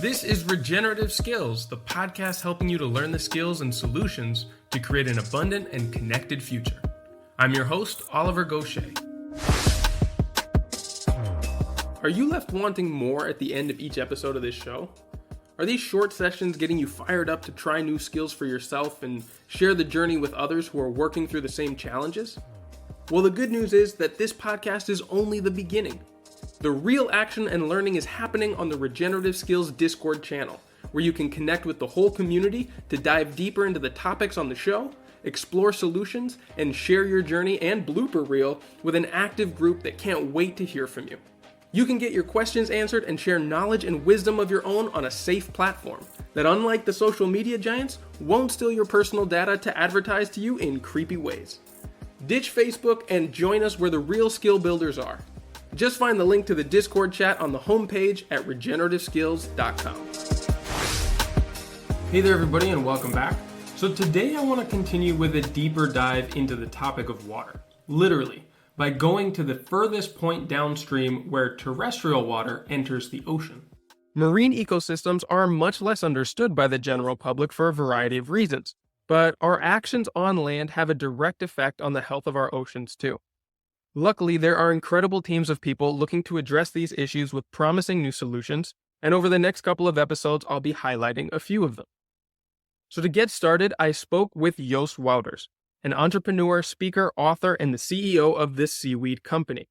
This is Regenerative Skills, the podcast helping you to learn the skills and solutions to create an abundant and connected future. I'm your host, Oliver Gaucher. Are you left wanting more at the end of each episode of this show? Are these short sessions getting you fired up to try new skills for yourself and share the journey with others who are working through the same challenges? Well, the good news is that this podcast is only the beginning. The real action and learning is happening on the Regenerative Skills Discord channel, where you can connect with the whole community to dive deeper into the topics on the show, explore solutions, and share your journey and blooper reel with an active group that can't wait to hear from you. You can get your questions answered and share knowledge and wisdom of your own on a safe platform that, unlike the social media giants, won't steal your personal data to advertise to you in creepy ways. Ditch Facebook and join us where the real skill builders are. Just find the link to the Discord chat on the homepage at regenerativeskills.com. Hey there everybody and welcome back. So today I want to continue with a deeper dive into the topic of water, literally, by going to the furthest point downstream where terrestrial water enters the ocean. Marine ecosystems are much less understood by the general public for a variety of reasons, but our actions on land have a direct effect on the health of our oceans too. Luckily, there are incredible teams of people looking to address these issues with promising new solutions, and over the next couple of episodes, I'll be highlighting a few of them. So to get started, I spoke with Joost Wouters, an entrepreneur, speaker, author, and the CEO of this Seaweed Company.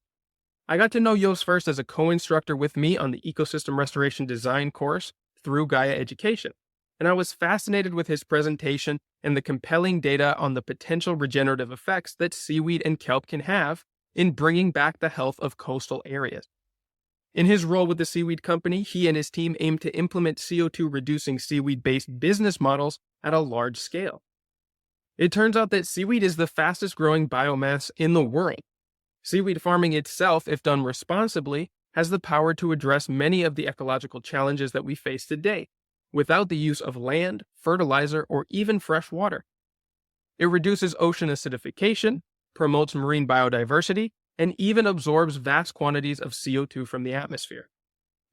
I got to know Joost first as a co-instructor with me on the Ecosystem Restoration Design course through Gaia Education, and I was fascinated with his presentation and the compelling data on the potential regenerative effects that seaweed and kelp can have in bringing back the health of coastal areas. In his role with the Seaweed Company, he and his team aim to implement CO2-reducing seaweed-based business models at a large scale. It turns out that seaweed is the fastest-growing biomass in the world. Seaweed farming itself, if done responsibly, has the power to address many of the ecological challenges that we face today, without the use of land, fertilizer, or even fresh water. It reduces ocean acidification, promotes marine biodiversity, and even absorbs vast quantities of CO2 from the atmosphere.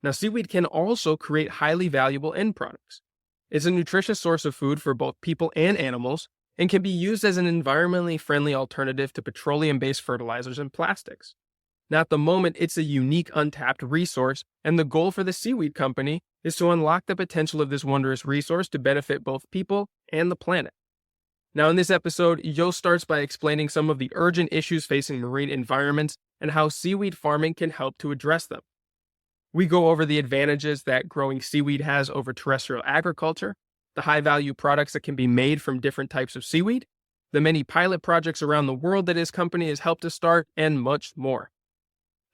Now, seaweed can also create highly valuable end products. It's a nutritious source of food for both people and animals, and can be used as an environmentally friendly alternative to petroleum-based fertilizers and plastics. Now, at the moment, it's a unique, untapped resource, and the goal for the Seaweed Company is to unlock the potential of this wondrous resource to benefit both people and the planet. Now, in this episode, Joost starts by explaining some of the urgent issues facing marine environments and how seaweed farming can help to address them. We go over the advantages that growing seaweed has over terrestrial agriculture, the high-value products that can be made from different types of seaweed, the many pilot projects around the world that his company has helped to start, and much more.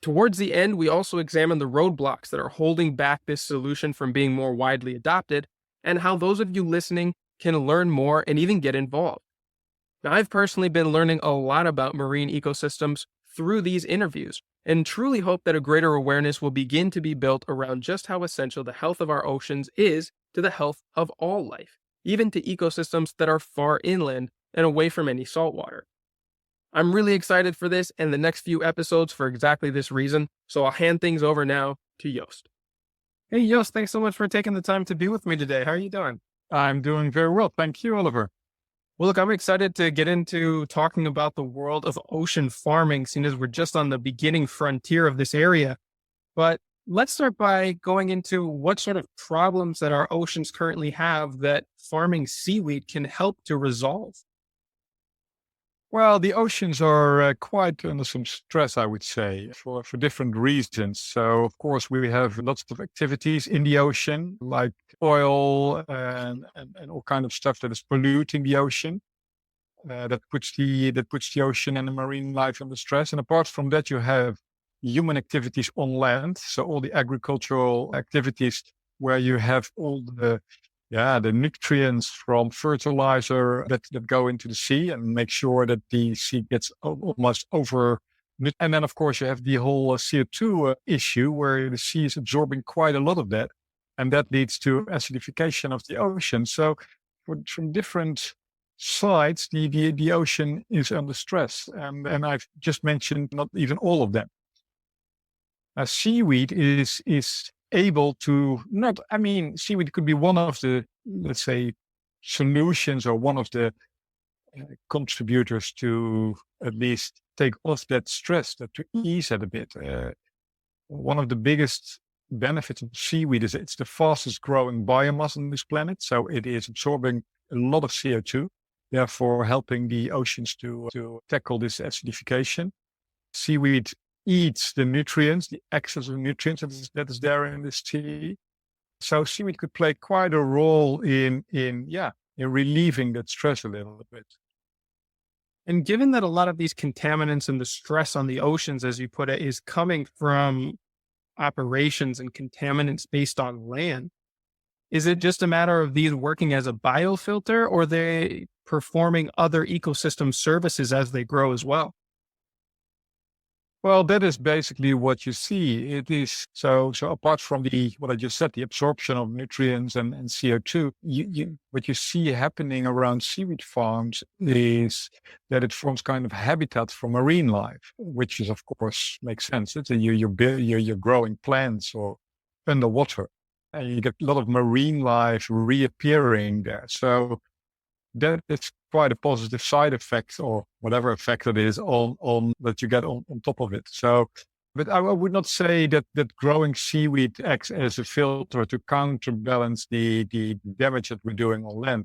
Towards the end, we also examine the roadblocks that are holding back this solution from being more widely adopted, and how those of you listening can learn more and even get involved. Now, I've personally been learning a lot about marine ecosystems through these interviews, and truly hope that a greater awareness will begin to be built around just how essential the health of our oceans is to the health of all life, even to ecosystems that are far inland and away from any saltwater. I'm really excited for this and the next few episodes for exactly this reason, so I'll hand things over now to Joost. Hey, Joost, thanks so much for taking the time to be with me today. How are you doing? I'm doing very well. Thank you, Oliver. Well, look, I'm excited to get into talking about the world of ocean farming, seeing as we're just on the beginning frontier of this area. But let's start by going into what sort of problems that our oceans currently have that farming seaweed can help to resolve. Well, the oceans are quite under some stress, I would say, for different reasons. So, of course, we have lots of activities in the ocean, like oil and all kind of stuff that is polluting the ocean. That puts the ocean and the marine life under stress. And apart from that, you have human activities on land. So all the agricultural activities where you have all the nutrients from fertilizer that go into the sea and make sure that the sea gets almost over. And then, of course, you have the whole CO2 issue where the sea is absorbing quite a lot of that. And that leads to acidification of the ocean. So from different sides, the ocean is under stress. And I've just mentioned not even all of them. Seaweed is able to not, I mean, seaweed could be one of the, let's say, solutions or one of the contributors to at least take off that stress, that to ease it a bit. One of the biggest benefits of seaweed is it's the fastest growing biomass on this planet. So it is absorbing a lot of CO2, therefore helping the oceans to tackle this acidification. Seaweed eats the nutrients, the excess of nutrients that is there in the sea. So seaweed could play quite a role in relieving that stress a little bit. And given that a lot of these contaminants and the stress on the oceans, as you put it, is coming from operations and contaminants based on land, is it just a matter of these working as a biofilter, or are they performing other ecosystem services as they grow as well? Well, that is basically what you see. It is so apart from what I just said, the absorption of nutrients and CO2, what you see happening around seaweed farms is that it forms kind of habitat for marine life, which is of course makes sense. It's you're growing plants or underwater, and you get a lot of marine life reappearing there. So that is quite a positive side effect, or whatever effect it is on that you get on top of it. So, but I would not say that growing seaweed acts as a filter to counterbalance the damage that we're doing on land.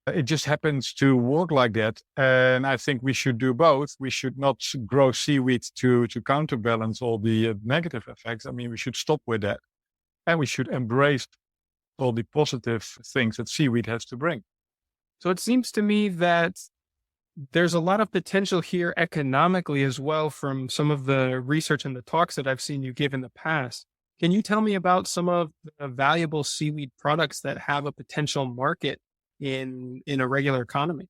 It just happens to work like that. And I think we should do both. We should not grow seaweed to counterbalance all the negative effects. I mean, we should stop with that. And we should embrace all the positive things that seaweed has to bring. So it seems to me that there's a lot of potential here economically as well from some of the research and the talks that I've seen you give in the past. Can you tell me about some of the valuable seaweed products that have a potential market in a regular economy?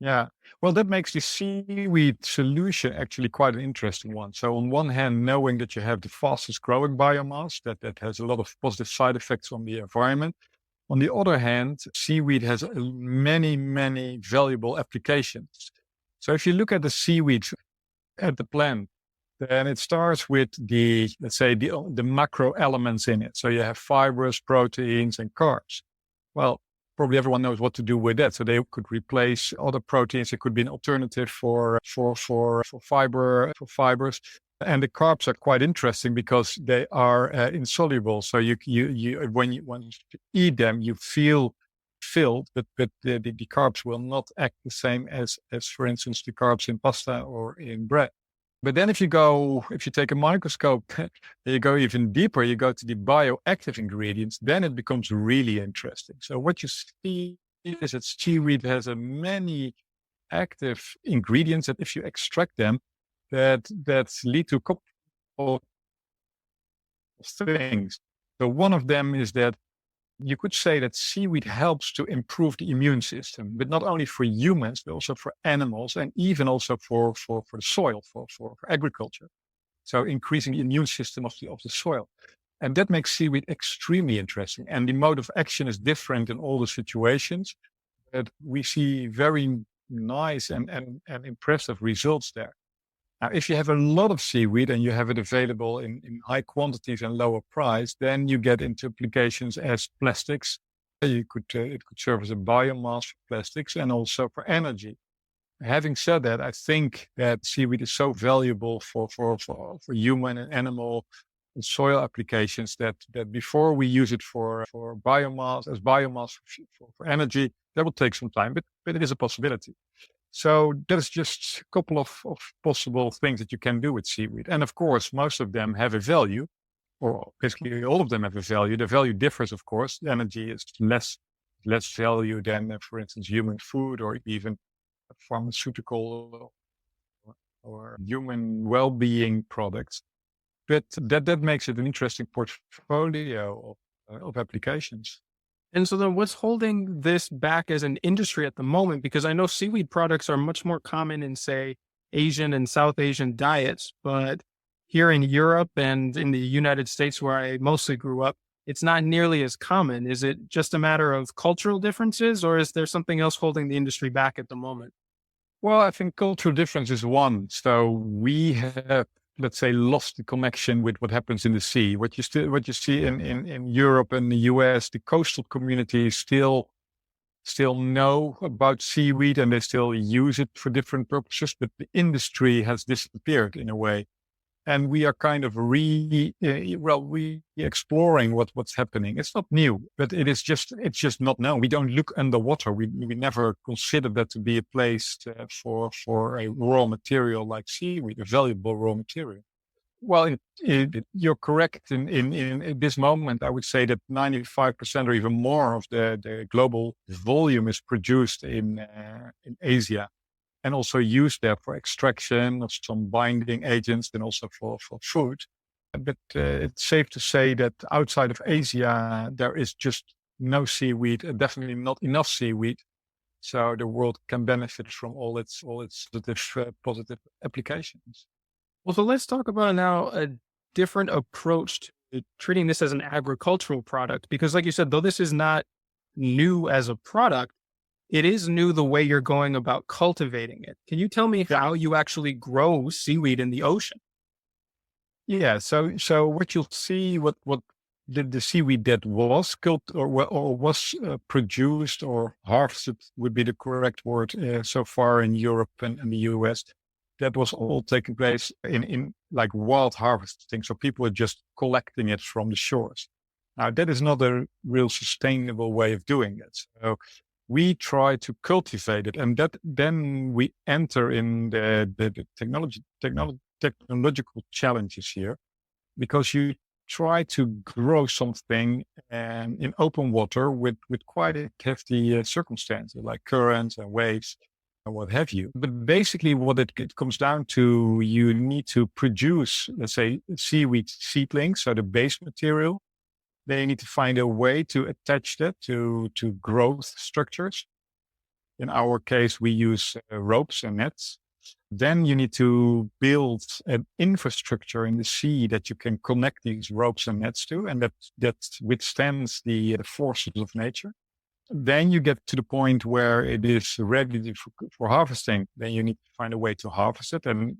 Yeah, well, that makes the seaweed solution actually quite an interesting one. So on one hand, knowing that you have the fastest growing biomass, that has a lot of positive side effects on the environment. On the other hand, seaweed has many, many valuable applications. So if you look at the seaweed at the plant, then it starts with let's say the macro elements in it. So you have fibers, proteins, and carbs. Well, probably everyone knows what to do with that. So they could replace other proteins. It could be an alternative for fibers. And the carbs are quite interesting because they are insoluble. So when you eat them, you feel filled, but the carbs will not act the same as for instance, the carbs in pasta or in bread. But then if you take a microscope, you go even deeper, you go to the bioactive ingredients, then it becomes really interesting. So what you see is that seaweed has many active ingredients that if you extract them, that lead to a couple of things. So one of them is that you could say that seaweed helps to improve the immune system, but not only for humans, but also for animals and even also for the soil, for agriculture. So increasing the immune system of the soil. And that makes seaweed extremely interesting. And the mode of action is different in all the situations, but we see very nice and impressive results there. Now, if you have a lot of seaweed and you have it available in high quantities and lower price, then you get into applications as plastics. It could serve as a biomass for plastics and also for energy. Having said that, I think that seaweed is so valuable for human and animal and soil applications that before we use it for biomass for energy, that will take some time, but it is a possibility. So that is just a couple of possible things that you can do with seaweed. And of course, most of them have a value, or basically all of them have a value. The value differs, of course. Energy is less value than, for instance, human food or even pharmaceutical or human well-being products. But that makes it an interesting portfolio of applications. And so then what's holding this back as an industry at the moment? Because I know seaweed products are much more common in, say, Asian and South Asian diets, but here in Europe and in the United States, where I mostly grew up, it's not nearly as common. Is it just a matter of cultural differences, or is there something else holding the industry back at the moment? Well, I think cultural difference is one. So we have let's say, lost the connection with what happens in the sea. What you see in Europe and the US, the coastal communities still know about seaweed and they still use it for different purposes, but the industry has disappeared in a way. And we are kind of exploring what's happening. It's not new, but it's just not known. We don't look underwater. We never consider that to be a place for a raw material like seaweed, a valuable raw material. Well, you're correct. In this moment, I would say that 95% or even more of the global volume is produced in Asia, and also used there for extraction of some binding agents and also for food. But it's safe to say that outside of Asia, there is just no seaweed, definitely not enough seaweed. So the world can benefit from all its positive applications. Well, so let's talk about now a different approach to treating this as an agricultural product, because like you said, though this is not new as a product, it is new the way you're going about cultivating it. Can you tell me how you actually grow seaweed in the ocean? Yeah. So what you'll see, what the seaweed that was was produced or harvested would be the correct word so far in Europe and the US. That was all taking place in like wild harvesting. So people are just collecting it from the shores. Now that is not a real sustainable way of doing it. So we try to cultivate it, and then we enter in the technological challenges here, because you try to grow something in open water with quite a hefty circumstances like currents and waves and what have you. But basically what it comes down to, you need to produce, let's say, seaweed seedlings, so the base material. They need to find a way to attach that to growth structures. In our case, we use ropes and nets. Then you need to build an infrastructure in the sea that you can connect these ropes and nets to, and that withstands the forces of nature. Then you get to the point where it is ready for harvesting. Then you need to find a way to harvest it, and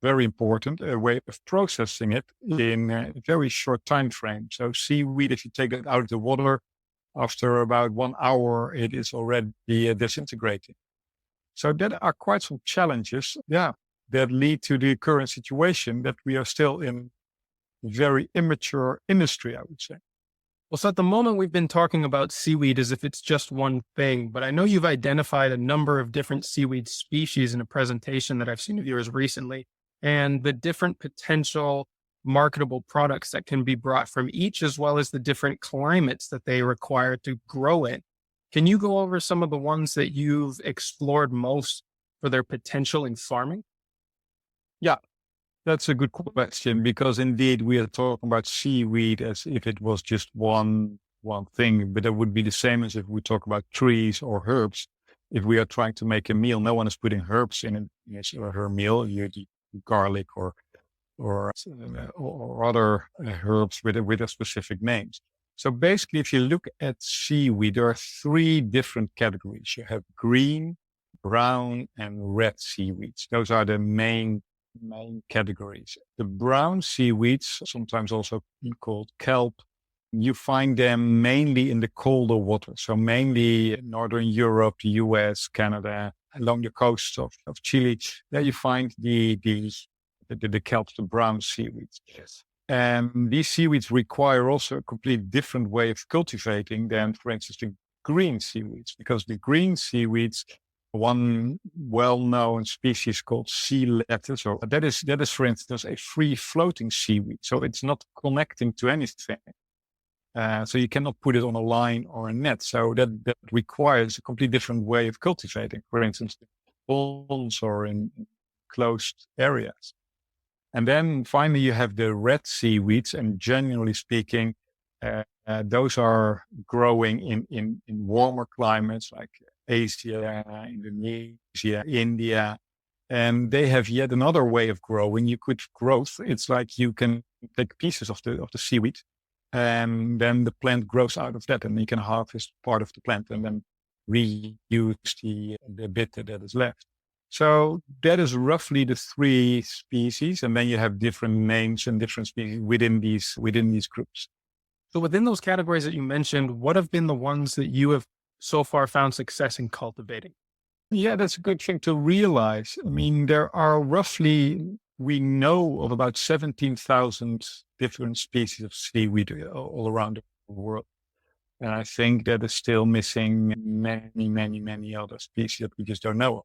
very important, a way of processing it in a very short time frame. So seaweed, if you take it out of the water, after about 1 hour, it is already disintegrating. So there are quite some challenges, that lead to the current situation that we are still in a very immature industry, I would say. Well, so at the moment we've been talking about seaweed as if it's just one thing, but I know you've identified a number of different seaweed species in a presentation that I've seen of yours recently, and the different potential marketable products that can be brought from each, as well as the different climates that they require to grow in. Can you go over some of the ones that you've explored most for their potential in farming? Yeah, that's a good question, because indeed we are talking about seaweed as if it was just one thing, but it would be the same as if we talk about trees or herbs. If we are trying to make a meal, no one is putting herbs in his or her meal. You eat garlic or other herbs with a specific names. So basically, if you look at seaweed, there are 3 different categories. You have green, brown, and red seaweeds. Those are the main categories. The brown seaweeds, sometimes also called kelp, you find them mainly in the colder water. So mainly Northern Europe, the US, Canada, along the coast of Chile. There you find the kelp, the brown seaweeds. Yes. And these seaweeds require also a completely different way of cultivating than, for instance, the green seaweeds, because the green seaweeds, one well-known species called sea lettuce, or that is, for instance, a free-floating seaweed. So it's not connecting to anything. So you cannot put it on a line or a net. So that requires a completely different way of cultivating, for instance, in ponds or in closed areas. And then finally, you have the red seaweeds, and generally speaking, those are growing in warmer climates like Asia, Indonesia, India, and they have yet another way of growing. It's like you can take pieces of the seaweed, and then the plant grows out of that, and you can harvest part of the plant and then reuse the bit that is left. So that is roughly the three species, and then you have different names and different species within these groups. So within those categories that you mentioned, what have been the ones that you have so far found success in cultivating? Yeah, that's a good thing to realize. I mean, there are we know of about 17,000 different species of seaweed all around the world. And I think that is still missing many, many, many other species that we just don't know of,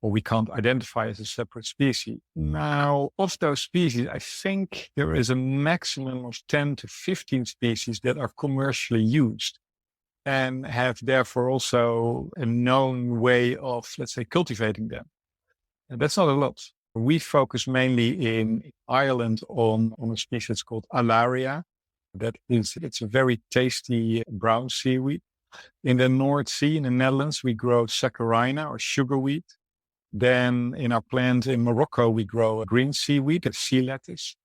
or we can't identify as a separate species. Now, of those species, I think there is a maximum of 10 to 15 species that are commercially used and have therefore also a known way of, let's say, cultivating them. And that's not a lot. We focus mainly in Ireland on a species that's called Alaria. It's a very tasty brown seaweed. In the North Sea, in the Netherlands, we grow saccharina or sugarweed. Then in our plant in Morocco, we grow a green seaweed, a sea lettuce.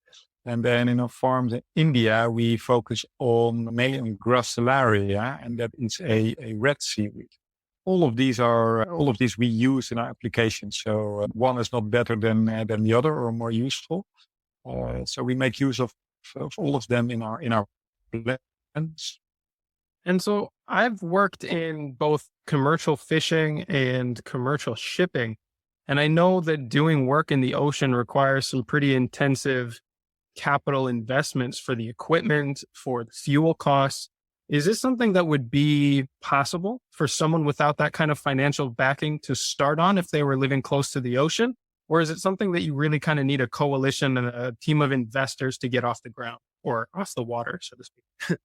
And then in our farms in India, we focus mainly on gracilaria, and that is a red seaweed. All of these we use in our applications. So one is not better than the other or more useful. So we make use of all of them in our plants. And so I've worked in both commercial fishing and commercial shipping. And I know that doing work in the ocean requires some pretty intensive capital investments for the equipment, for the fuel costs. Is this something that would be possible for someone without that kind of financial backing to start on if they were living close to the ocean? Or is it something that you really kind of need a coalition and a team of investors to get off the ground or off the water, so to speak?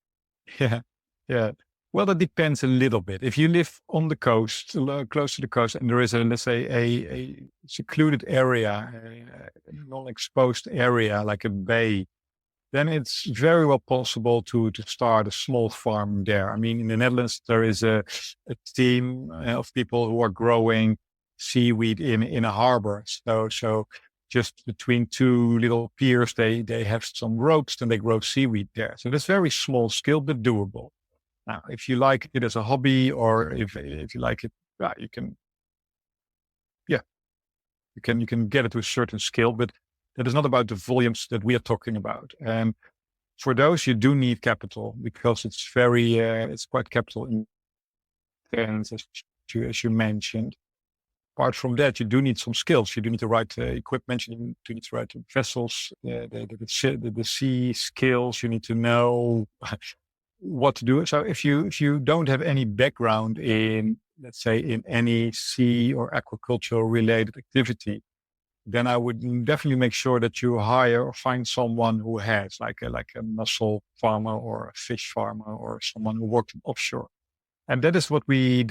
Yeah, yeah. Well, that depends a little bit. If you live on the coast, close to the coast, and there is let's say a secluded area, a non-exposed area like a bay, then it's very well possible to start a small farm there. I mean, in the Netherlands, there is a team of people who are growing seaweed in a harbor. So just between two little piers, they have some ropes and they grow seaweed there. So that's very small scale, but doable. Now, if you like it as a hobby, or if you like it, you can get it to a certain scale, but that is not about the volumes that we are talking about. And for those, you do need capital because it's quite capital intensive, as you mentioned. Apart from that, you do need some skills. You do need the right equipment. You do need the right vessels, the sea skills. You need to know what to do. So if you don't have any background in, let's say, in any sea or aquaculture related activity, then I would definitely make sure that you hire or find someone who has like a mussel farmer or a fish farmer or someone who works offshore. And that is what we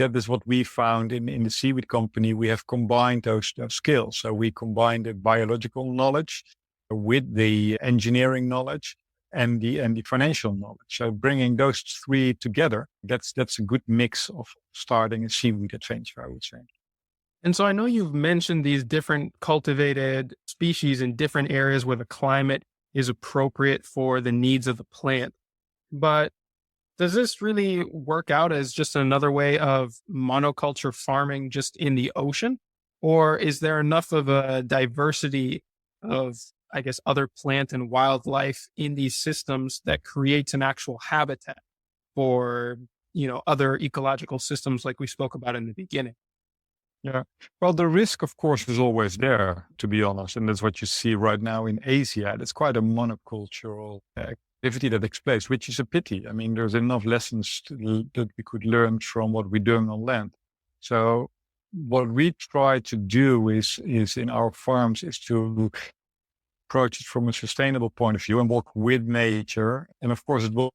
found in the Seaweed Company. We have combined those skills. So we combined the biological knowledge with the engineering knowledge and the financial knowledge. So bringing those three together, that's a good mix of starting a seaweed adventure, I would say. And so I know you've mentioned these different cultivated species in different areas where the climate is appropriate for the needs of the plant. But does this really work out as just another way of monoculture farming just in the ocean? Or is there enough of a diversity of, I guess, other plant and wildlife in these systems that creates an actual habitat for, other ecological systems like we spoke about in the beginning? Yeah. Well, the risk, of course, is always there, to be honest. And that's what you see right now in Asia. It's quite a monocultural activity that takes place, which is a pity. I mean, there's enough lessons that we could learn from what we're doing on land. So what we try to do is in our farms is to approach it from a sustainable point of view and work with nature. And of course, it will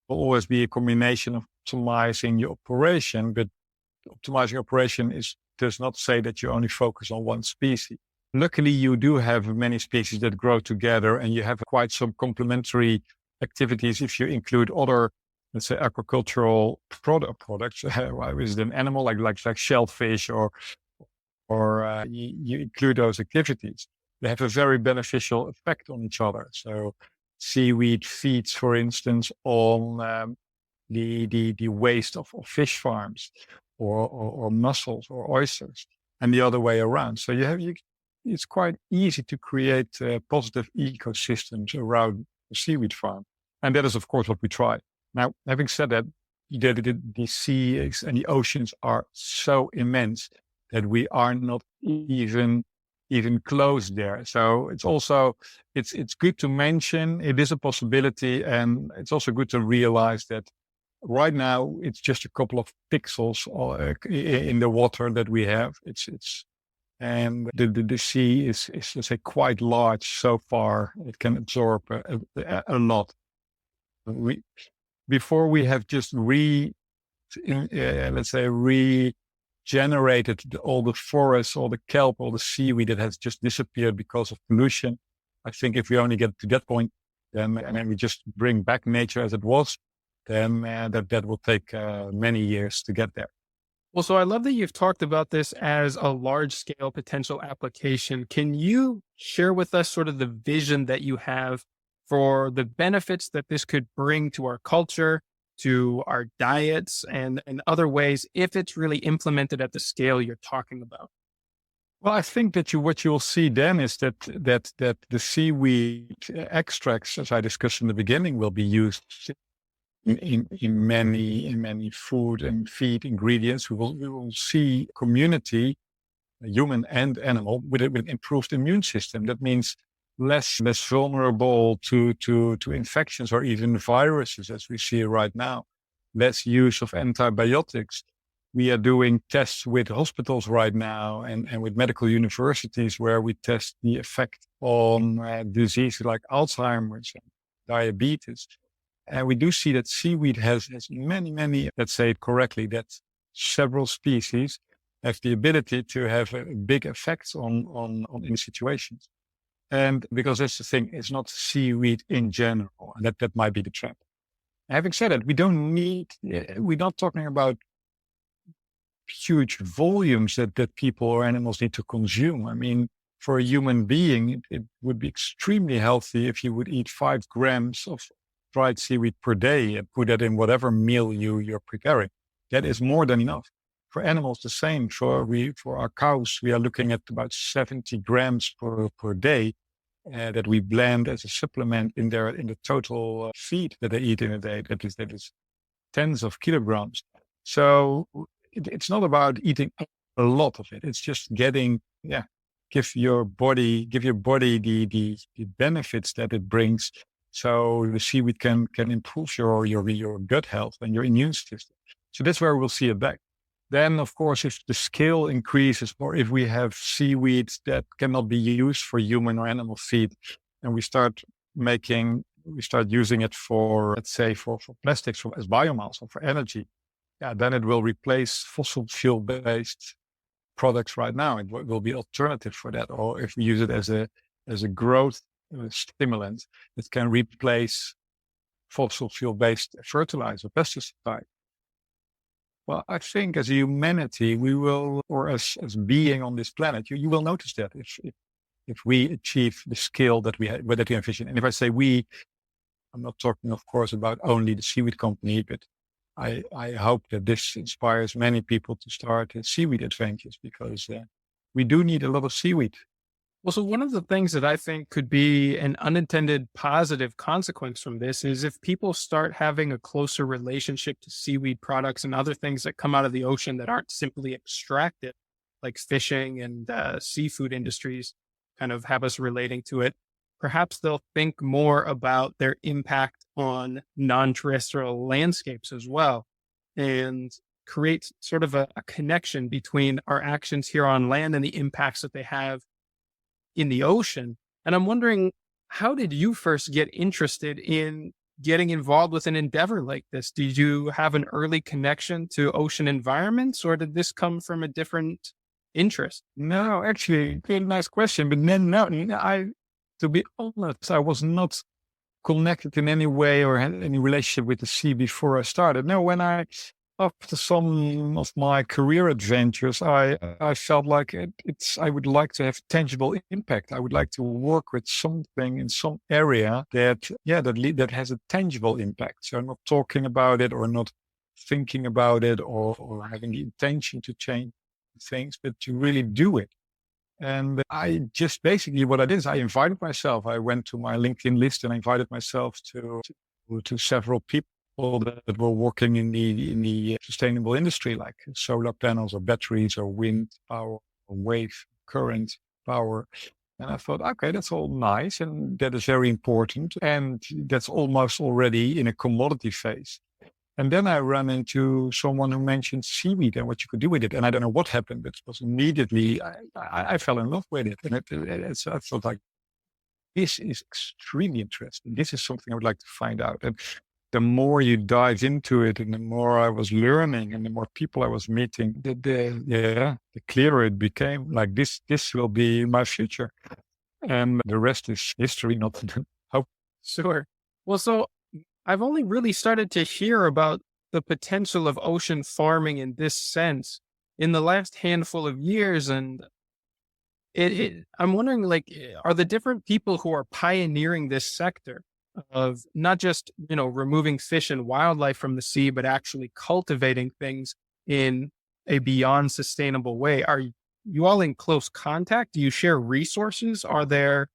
always be a combination of optimizing your operation, but optimizing operation does not say that you only focus on one species. Luckily, you do have many species that grow together, and you have quite some complementary activities if you include other, let's say, aquacultural products. Is it an animal like shellfish or you include those activities? They have a very beneficial effect on each other. So seaweed feeds, for instance, on the waste of fish farms or mussels or oysters. and the other way around. So it's quite easy to create positive ecosystems around the seaweed farm. And that is, of course, what we try. Now, having said that, the seas and the oceans are so immense that we are not even close there. So it's also, it's good to mention it is a possibility. And it's also good to realize that right now it's just a couple of pixels in the water that we have. And the sea is, let's say, quite large so far. It can absorb a lot. Before we have just regenerated all the forests, all the kelp, all the seaweed that has just disappeared because of pollution. I think if we only get to that point, then and then we just bring back nature as it was, then that will take many years to get there. Well, so I love that you've talked about this as a large scale potential application. Can you share with us sort of the vision that you have for the benefits that this could bring to our culture, to our diets, and other ways if it's really implemented at the scale you're talking about? Well, I think that what you'll see then is that the seaweed extracts, as I discussed in the beginning, will be used in many food and feed ingredients. We will see community, human and animal, with an improved immune system. That means less vulnerable to infections or even viruses, as we see right now. Less use of antibiotics. We are doing tests with hospitals right now and with medical universities where we test the effect on diseases like Alzheimer's and diabetes. And we do see that seaweed has many, let's say it correctly, that several species have the ability to have a big effects on in situations. And because that's the thing, it's not seaweed in general, and that might be the trap. Having said that, we're not talking about huge volumes that people or animals need to consume. I mean, for a human being, it would be extremely healthy if you would eat 5 grams of dried seaweed per day and put that in whatever meal you're preparing. That is more than enough. For animals, the same. For our cows, we are looking at about 70 grams per day that we blend as a supplement in the total feed that they eat in a day. That is tens of kilograms. So it's not about eating a lot of it. It's just give your body the benefits that it brings. So the seaweed can improve your gut health and your immune system. So that's where we'll see it back. Then, of course, if the scale increases or if we have seaweeds that cannot be used for human or animal feed, and we start using it for, let's say, for plastics, as biomass or for energy, then it will replace fossil fuel-based products right now. It will be alternative for that. Or if we use it as a growth stimulant, it can replace fossil fuel-based fertilizer, pesticide. Well, I think as a humanity, we will, or as being on this planet, you will notice that if we achieve the scale that we envision. And if I say we, I'm not talking, of course, about only the Seaweed Company, but I hope that this inspires many people to start seaweed adventures because we do need a lot of seaweed. Well, so one of the things that I think could be an unintended positive consequence from this is if people start having a closer relationship to seaweed products and other things that come out of the ocean that aren't simply extracted, like fishing and seafood industries kind of have us relating to it, perhaps they'll think more about their impact on non-terrestrial landscapes as well and create sort of a connection between our actions here on land and the impacts that they have in the ocean. And I'm wondering, how did you first get interested in getting involved with an endeavor like this? Did you have an early connection to ocean environments, or did this come from a different interest? No, actually, very nice question. But then, no, to be honest, I was not connected in any way or had any relationship with the sea before I started. No, after some of my career adventures, I felt like I would like to have tangible impact. I would like to work with something in some area that has a tangible impact. So I'm not talking about it or not thinking about it or having the intention to change things, but to really do it. And I just basically what I did is I invited myself. I went to my LinkedIn list and I invited myself to several people that were working in the sustainable industry, like solar panels or batteries or wind power or wave current power. And I thought, okay, that's all nice. And that is very important. And that's almost already in a commodity phase. And then I ran into someone who mentioned seaweed and what you could do with it. And I don't know what happened, but it was immediately, I fell in love with it. And I thought like, this is extremely interesting. This is something I would like to find out. And the more you dive into it and the more I was learning and the more people I was meeting, the clearer it became. Like this will be my future. And the rest is history, not hope. Sure. Well, so I've only really started to hear about the potential of ocean farming in this sense in the last handful of years. And I'm wondering, like, are the different people who are pioneering this sector of not just, removing fish and wildlife from the sea, but actually cultivating things in a beyond sustainable way, are you all in close contact? Do you share resources? Are there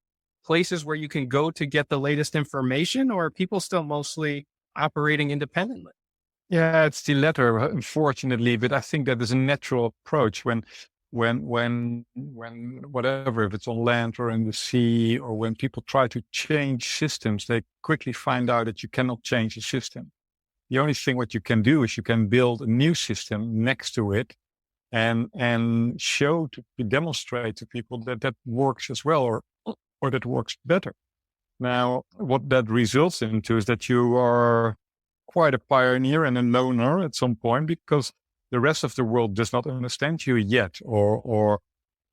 places where you can go to get the latest information, or are people still mostly operating independently? Yeah, it's the latter, unfortunately, but I think that is a natural approach when whatever, if it's on land or in the sea, or when people try to change systems, they quickly find out that you cannot change a system. The only thing what you can do is you can build a new system next to it and demonstrate to people that works as well, or that works better. Now, what that results into is that you are quite a pioneer and a loner at some point, because the rest of the world does not understand you yet, or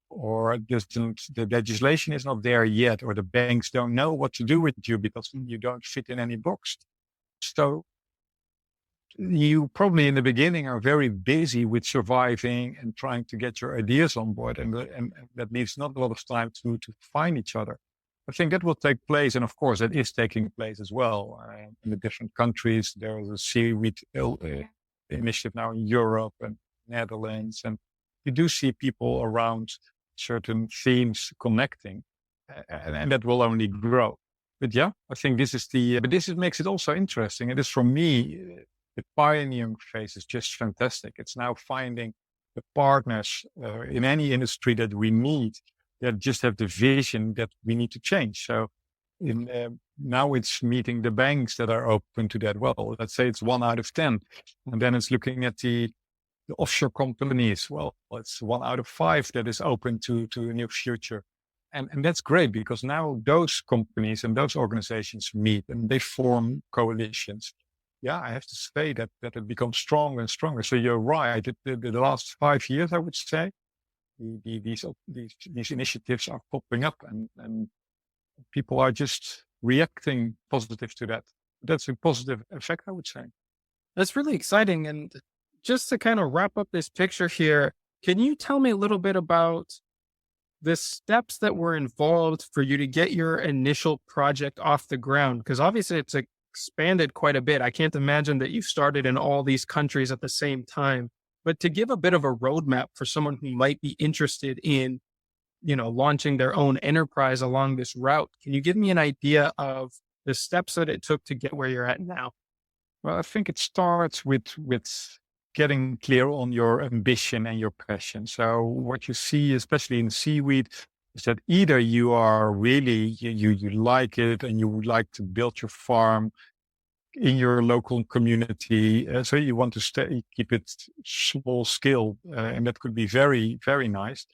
the legislation is not there yet, or the banks don't know what to do with you because you don't fit in any box. So you probably in the beginning are very busy with surviving and trying to get your ideas on board, and that leaves not a lot of time to find each other. I think that will take place, and of course that is taking place as well in the different countries. There is a seaweed initiative now in Europe and Netherlands, and you do see people around certain themes connecting, and that will only grow. But yeah, I think this makes it also interesting. It is, for me, the pioneering phase is just fantastic. It's now finding the partners in any industry that we need, that just have the vision that we need to change. So now it's meeting the banks that are open to that. Well, let's say it's 1 out of 10. And then it's looking at the offshore companies. Well, it's 1 out of 5 that is open to a new future. And that's great, because now those companies and those organizations meet and they form coalitions. Yeah, I have to say that it becomes stronger and stronger. So you're right. The last 5 years, I would say, these initiatives are popping up, and people are just reacting positive to that. That's a positive effect, I would say. That's really exciting. And just to kind of wrap up this picture here, can you tell me a little bit about the steps that were involved for you to get your initial project off the ground? Because obviously it's expanded quite a bit. I can't imagine that you started in all these countries at the same time. But to give a bit of a roadmap for someone who might be interested in, launching their own enterprise along this route, can you give me an idea of the steps that it took to get where you're at now? Well, I think it starts with getting clear on your ambition and your passion. So what you see, especially in seaweed, is that either you are really, you like it and you would like to build your farm in your local community. So you want to keep it small scale, and that could be very, very nice.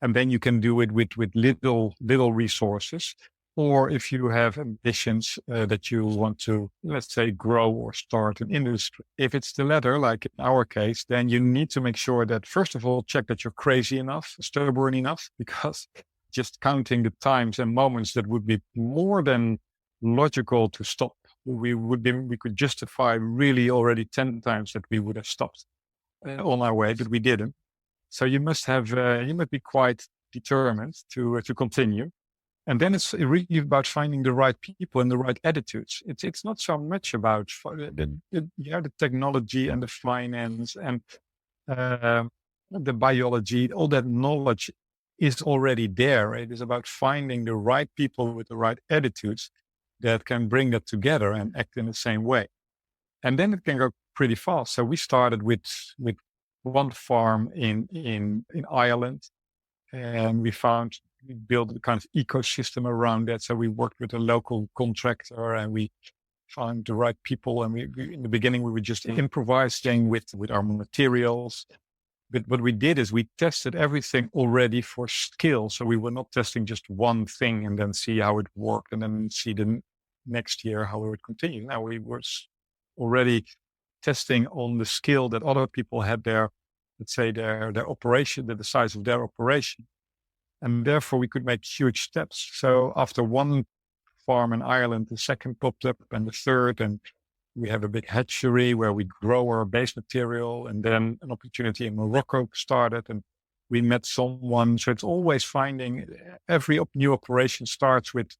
And then you can do it with little resources. Or if you have ambitions that you want to, let's say, grow or start an industry. If it's the latter, like in our case, then you need to make sure that, first of all, check that you're crazy enough, stubborn enough, because just counting the times and moments that would be more than logical to stop. We could justify really already 10 times that we would have stopped on our way, but we didn't. So you must be quite determined to continue. And then it's really about finding the right people and the right attitudes. It's not so much about the technology and the finance and the biology, all that knowledge is already there. It is about finding the right people with the right attitudes that can bring that together and act in the same way. And then it can go pretty fast. So we started with one farm in Ireland, and we built a kind of ecosystem around that. So we worked with a local contractor, and we found the right people. And we in the beginning, we were just improvising with our materials. But what we did is we tested everything already for skill. So we were not testing just one thing and then see how it worked and then see the next year how it would continue. Now we were already testing on the skill that other people had their, let's say, their operation, the size of their operation. And therefore we could make huge steps. So after one farm in Ireland, the second popped up and the third, and we have a big hatchery where we grow our base material. And then an opportunity in Morocco started and we met someone. So it's always finding every new operation starts with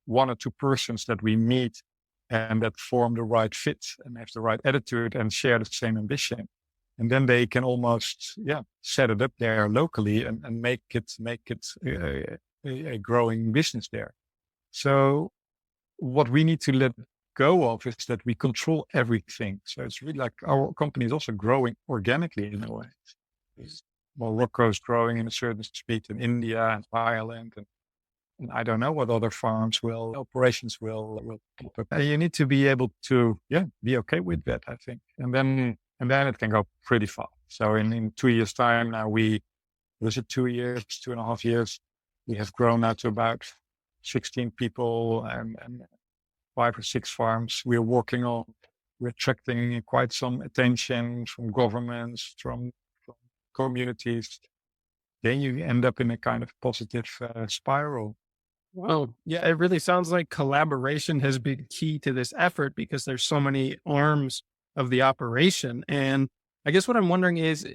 one or two persons that we meet and that form the right fit and have the right attitude and share the same ambition. And then they can almost, set it up there locally and make it a growing business there. So what we need to let go of is that we control everything. So it's really like our company is also growing organically in a way. Morocco is growing in a certain speed, in India and Ireland, and I don't know what other operations will pop up. And you need to be able to, be okay with that, I think. And then it can go pretty fast. So in 2 years' time now, 2.5 years, we have grown now to about 16 people and 5 or 6 farms we're working on. We're attracting quite some attention from governments, from communities. Then you end up in a kind of positive spiral. Well, yeah, it really sounds like collaboration has been key to this effort because there's so many arms of the operation. And I guess what I'm wondering is,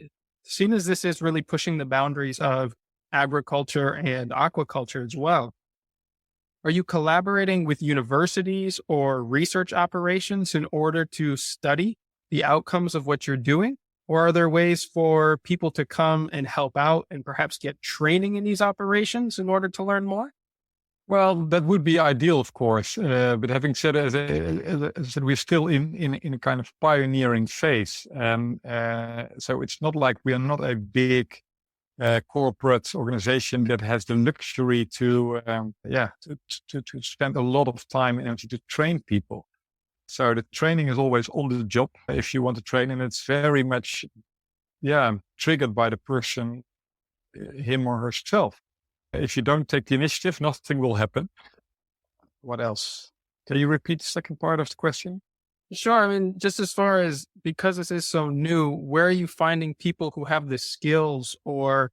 seeing as this is really pushing the boundaries of agriculture and aquaculture as well, are you collaborating with universities or research operations in order to study the outcomes of what you're doing? Or are there ways for people to come and help out and perhaps get training in these operations in order to learn more? Well, that would be ideal, of course. But having said, as I said, we're still in a kind of pioneering phase. So it's not like we are not a big corporate organization that has the luxury to spend a lot of time and energy to train people. So the training is always on the job if you want to train, and it's very much, triggered by the person, him or herself. If you don't take the initiative, nothing will happen. What else? Can you repeat the second part of the question? Sure. I mean, just as far as, because this is so new, where are you finding people who have the skills or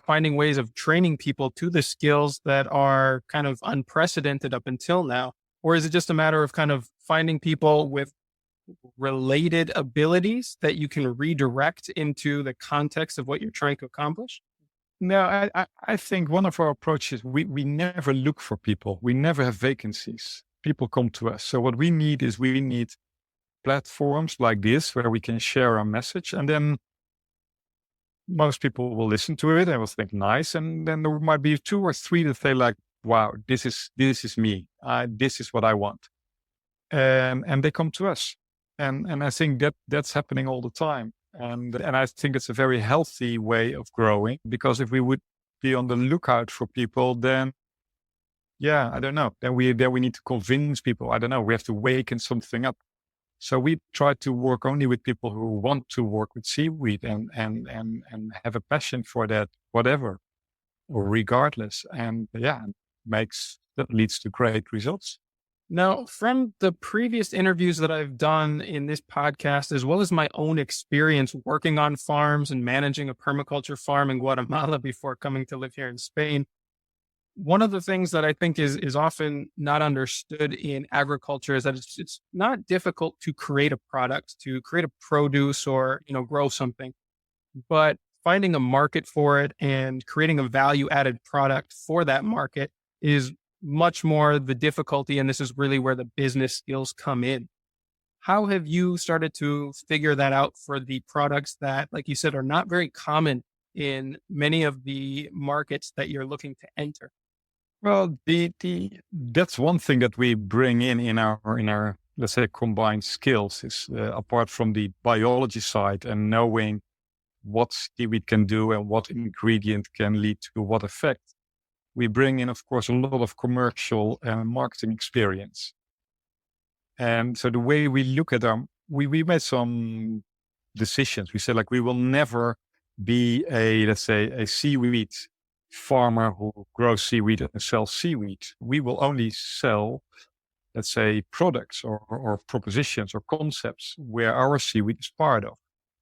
finding ways of training people to the skills that are kind of unprecedented up until now? Or is it just a matter of kind of finding people with related abilities that you can redirect into the context of what you're trying to accomplish? No, I think one of our approaches, we never look for people. We never have vacancies. People come to us. So what we need platforms like this where we can share our message, and then most people will listen to it and will think nice. And then there might be 2 or 3 that say like, wow, this is me. This is what I want. And they come to us. And I think that's happening all the time. And I think it's a very healthy way of growing, because if we would be on the lookout for people, then I don't know. Then we need to convince people. I don't know. We have to waken something up. So we try to work only with people who want to work with seaweed and have a passion for that, whatever, or regardless. And that leads to great results. Now, from the previous interviews that I've done in this podcast, as well as my own experience working on farms and managing a permaculture farm in Guatemala before coming to live here in Spain, one of the things that I think is often not understood in agriculture is that it's not difficult to create a product, to create a produce or, grow something, but finding a market for it and creating a value added product for that market is much more the difficulty. And this is really where the business skills come in. How have you started to figure that out for the products that, like you said, are not very common in many of the markets that you're looking to enter? Well, the that's one thing that we bring in our let's say combined skills is apart from the biology side and knowing what seaweed can do and what ingredient can lead to what effect. We bring in, of course, a lot of commercial and marketing experience. And so the way we look at we made some decisions. We said like we will never be let's say a seaweed farmer who grows seaweed and sells seaweed. We will only sell, let's say, products or propositions or concepts where our seaweed is part of.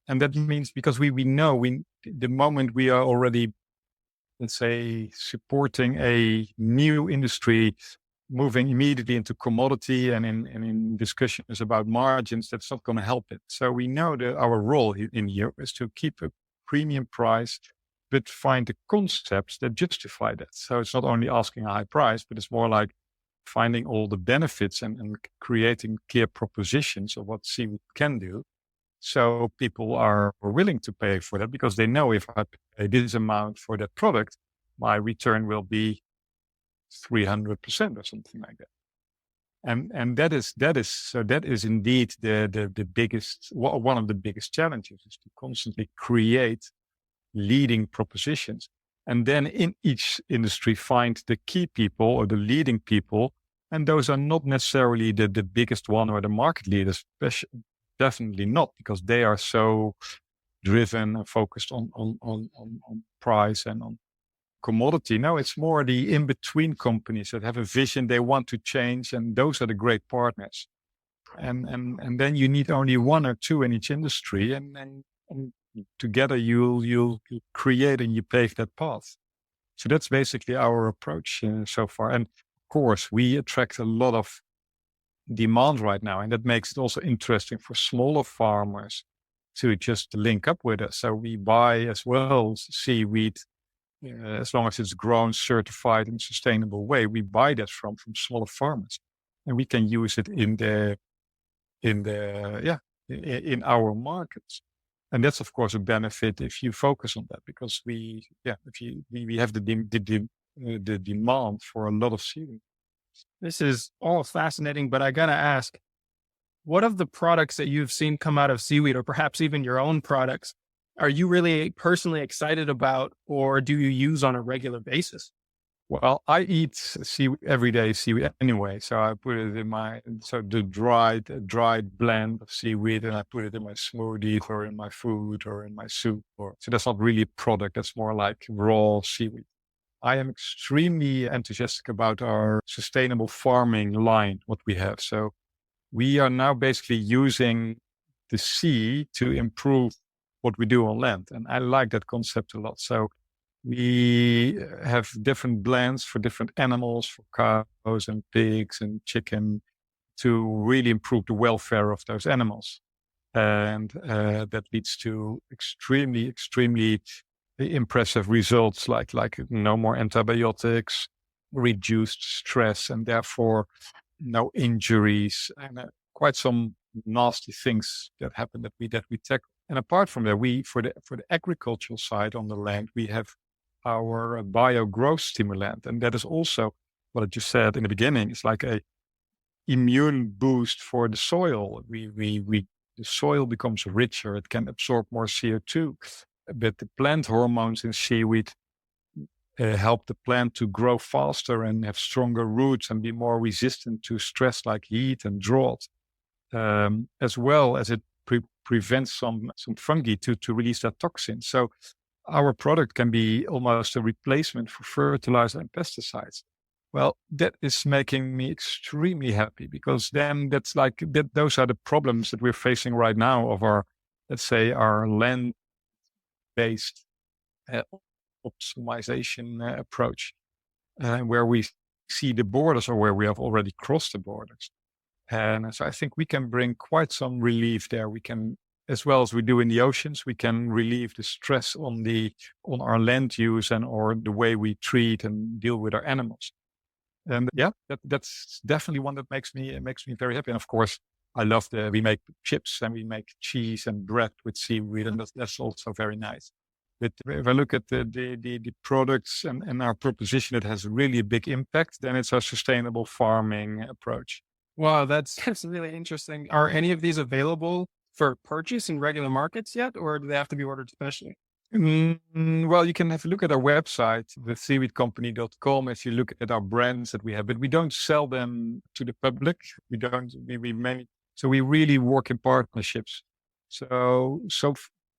And that means because we know the moment we are already, let's say, supporting a new industry, moving immediately into commodity and in discussions about margins, that's not going to help it. So we know that our role in here is to keep a premium price, but find the concepts that justify that. So it's not only asking a high price, but it's more like finding all the benefits and creating clear propositions of what seaweed can do. So people are willing to pay for that because they know if I pay this amount for that product, my return will be 300% or something like that. And that is indeed the biggest, one of the biggest challenges is to constantly create leading propositions. And then in each industry, find the key people or the leading people. And those are not necessarily the biggest one or the market leaders, definitely not, because they are so driven and focused on price and on commodity. No, it's more the in-between companies that have a vision they want to change. And those are the great partners. And then you need only one or two in each industry. And together you'll create and you pave that path. So that's basically our approach so far. And of course, we attract a lot of demand right now. And that makes it also interesting for smaller farmers to just link up with us. So we buy as well seaweed, as long as it's grown, certified in a sustainable way. We buy that from smaller farmers, and we can use it in our markets. And that's of course a benefit if you focus on that, because we have the demand for a lot of seaweed. This is all fascinating, but I got to ask, what of the products that you've seen come out of seaweed, or perhaps even your own products, are you really personally excited about, or do you use on a regular basis? Well, I eat seaweed every day, seaweed anyway. So I put it in the dried blend of seaweed, and I put it in my smoothies or in my food or in my soup. So that's not really a product. That's more like raw seaweed. I am extremely enthusiastic about our sustainable farming line, what we have. So we are now basically using the sea to improve what we do on land. And I like that concept a lot. So we have different blends for different animals, for cows and pigs and chicken, to really improve the welfare of those animals. And that leads to extremely impressive results like no more antibiotics, reduced stress, and therefore no injuries, and quite some nasty things that happen that we tackle. And apart from that, for the agricultural side on the land, we have our bio growth stimulant, and that is also what I just said in the beginning. It's like a immune boost for the soil. The soil becomes richer; it can absorb more CO2. But the plant hormones in seaweed help the plant to grow faster and have stronger roots and be more resistant to stress like heat and drought, as well as it prevents some fungi to release that toxin. So our product can be almost a replacement for fertilizer and pesticides. Well, that is making me extremely happy, because then those are the problems that we're facing right now of our, let's say, our land-based optimization approach, where we see the borders or where we have already crossed the borders. And so I think we can bring quite some relief there. We can, as well as we do in the oceans, we can relieve the stress on our land use or the way we treat and deal with our animals. And yeah, that's definitely one that makes me very happy. And of course, I love we make chips and we make cheese and bread with seaweed, and that's also very nice. But if I look at the products and our proposition, it has really a big impact, then it's our sustainable farming approach. Wow, that's really interesting. Are any of these available for purchase in regular markets yet, or do they have to be ordered specially? Well, you can have a look at our website, the seaweedcompany.com, if you look at our brands that we have, but we don't sell them to the public. So we really work in partnerships.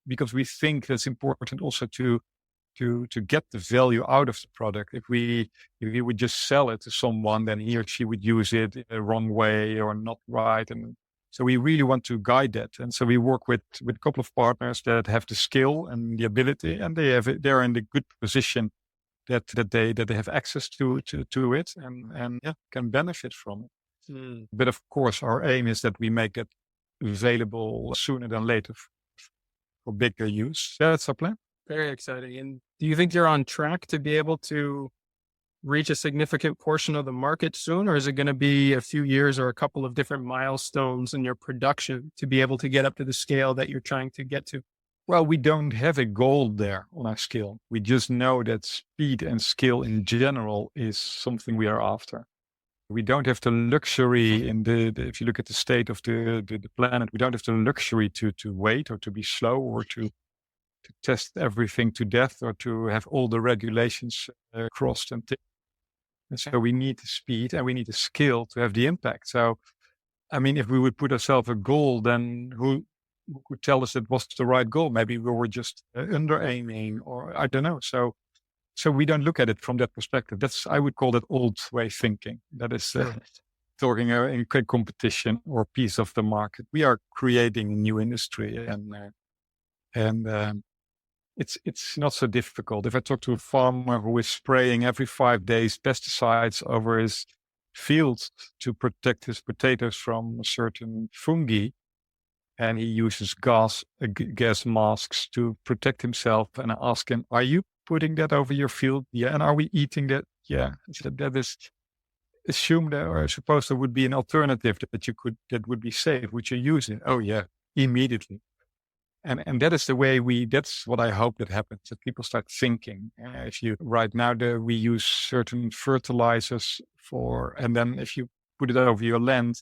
Because we think that's important also to get the value out of the product. If we would just sell it to someone, then he or she would use it in the wrong way or not right. And so we really want to guide that. And so we work with a couple of partners that have the skill and the ability, and they're in the good position that they have access to it and can benefit from it. But of course, our aim is that we make it available sooner than later for bigger use. That's our plan. Very exciting. And do you think you're on track to be able to reach a significant portion of the market soon, or is it going to be a few years or a couple of different milestones in your production to be able to get up to the scale that you're trying to get to? Well, we don't have a goal there on our scale. We just know that speed and skill in general is something we are after. We don't have the luxury if you look at the state of the planet, we don't have the luxury to wait or to be slow or to test everything to death or to have all the regulations crossed and so we need the speed and we need the skill to have the impact. So, I mean, if we would put ourselves a goal, then who could tell us it was the right goal? Maybe we were just under aiming, or I don't know. So we don't look at it from that perspective. I would call that old way thinking. That is talking in competition or piece of the market. We are creating a new industry, and it's not so difficult. If I talk to a farmer who is spraying every 5 days pesticides over his fields to protect his potatoes from certain fungi, and he uses gas masks to protect himself, and I ask him, "Are you putting that over your field?" "Yeah." "And are we eating that?" "Yeah." That is assumed, or I suppose there would be an alternative that would be safe. Would you use it? "Oh yeah," immediately. And that is the way that's what I hope that happens, that people start thinking. Right now we use certain fertilizers and then if you put it over your land,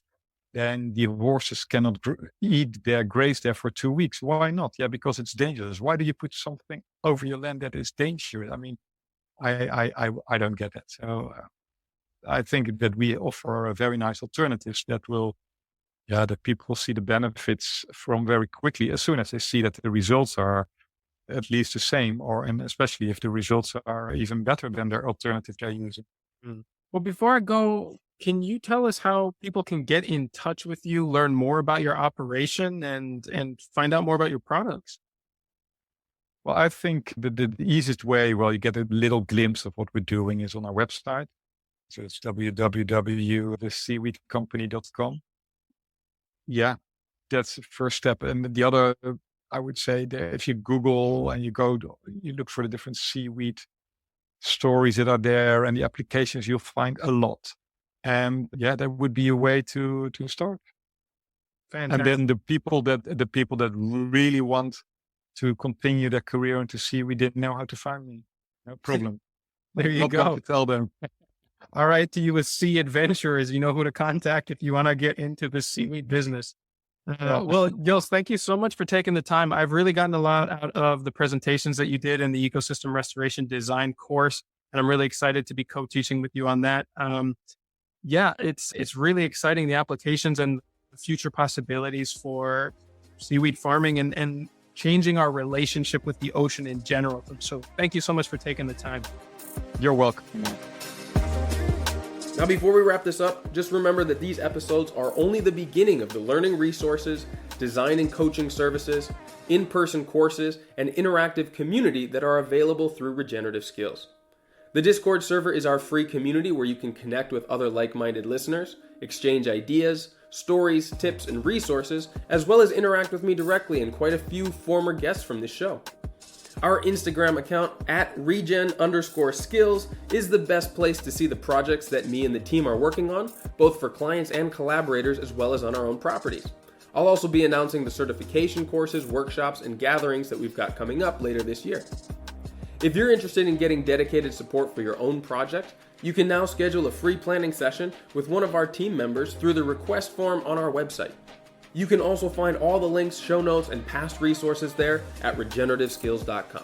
then the horses cannot graze there for 2 weeks. Why not? Yeah, because it's dangerous. Why do you put something over your land that is dangerous? I mean, I don't get that. So I think that we offer very nice alternatives that people see the benefits from very quickly as soon as they see that the results are at least the same, and especially if the results are even better than their alternative they're using. Well, before I go, can you tell us how people can get in touch with you, learn more about your operation, and find out more about your products? Well, I think the easiest way, you get a little glimpse of what we're doing is on our website. So it's www.seaweedcompany.com. Yeah, that's the first step. And the other, I would say, that if you Google and you look for the different seaweed stories that are there and the applications, you'll find a lot. And that would be a way to start. Fantastic. And then the people that really want to continue their career into seaweed didn't know how to find me. No problem. There you go. To tell them. All right, to you with sea adventurers, you know who to contact if you want to get into the seaweed business. Well, Joost, thank you so much for taking the time. I've really gotten a lot out of the presentations that you did in the ecosystem restoration design course, and I'm really excited to be co-teaching with you on that. It's really exciting, the applications and the future possibilities for seaweed farming and changing our relationship with the ocean in general. So thank you so much for taking the time. You're welcome. Now, before we wrap this up, just remember that these episodes are only the beginning of the learning resources, design and coaching services, in-person courses, and interactive community that are available through Regenerative Skills. The Discord server is our free community where you can connect with other like-minded listeners, exchange ideas, stories, tips, and resources, as well as interact with me directly and quite a few former guests from this show. Our Instagram account at regen_skills is the best place to see the projects that me and the team are working on, both for clients and collaborators as well as on our own properties. I'll also be announcing the certification courses, workshops, and gatherings that we've got coming up later this year. If you're interested in getting dedicated support for your own project, you can now schedule a free planning session with one of our team members through the request form on our website. You can also find all the links, show notes, and past resources there at regenerativeskills.com.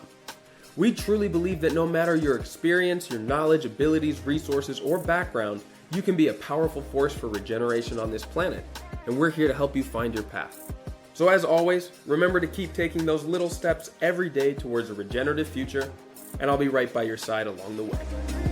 We truly believe that no matter your experience, your knowledge, abilities, resources, or background, you can be a powerful force for regeneration on this planet, and we're here to help you find your path. So as always, remember to keep taking those little steps every day towards a regenerative future, and I'll be right by your side along the way.